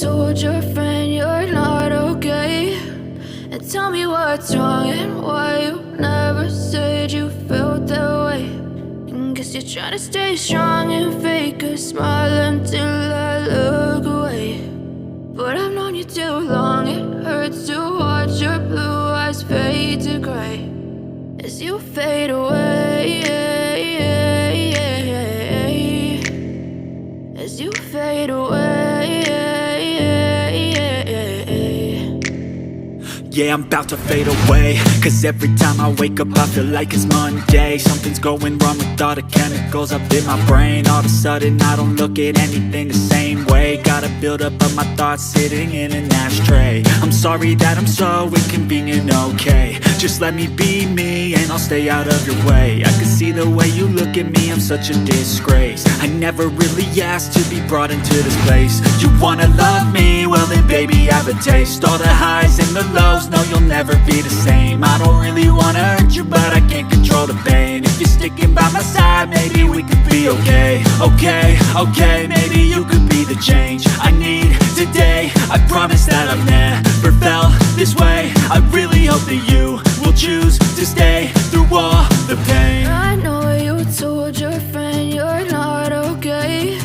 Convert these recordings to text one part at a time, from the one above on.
told your friend you're not okay? And tell me what's wrong and why you never said you felt that way. And guess you're trying to stay strong and fake a smile until I look away. But I've known you too long, it hurts to watch your blue eyes fade to gray as you fade away, as you fade away. Yeah, I'm about to fade away, cause every time I wake up I feel like it's Monday. Something's going wrong with all the chemicals up in my brain. All of a sudden I don't look at anything the same way. Got a build up of my thoughts sitting in an ashtray. I'm sorry that I'm so inconvenient, okay? Just let me be me and I'll stay out of your way. I can see the way you look at me, I'm such a disgrace. I never really asked to be brought into this place. You wanna love me? Well then baby have a taste. All the highs and the lows, no you'll never be the same. I don't really wanna hurt you but I can't control the pain. If you're sticking by my side maybe we could be okay. Okay, maybe you could be the change I need today. I promise that I've never felt this way. I really hope that you will choose to stay through all the pain. I know you told your friend you're not okay.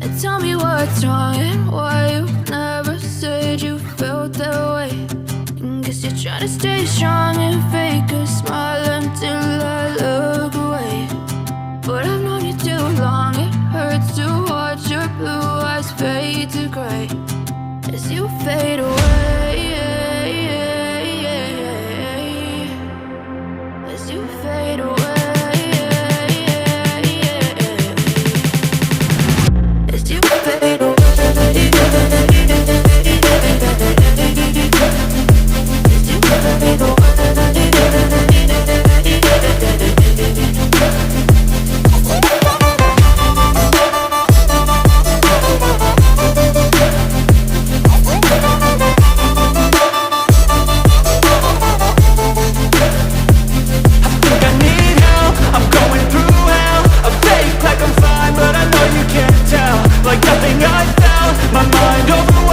And tell me what's wrong and why you never said you felt that way. And guess you're trying to stay strong and fake a smile until I look away. But I've known you too long, it hurts to watch your blue eyes fade to gray as you fade away, as you fade away, as you fade away. Like nothing I found, my mind overwhelmed.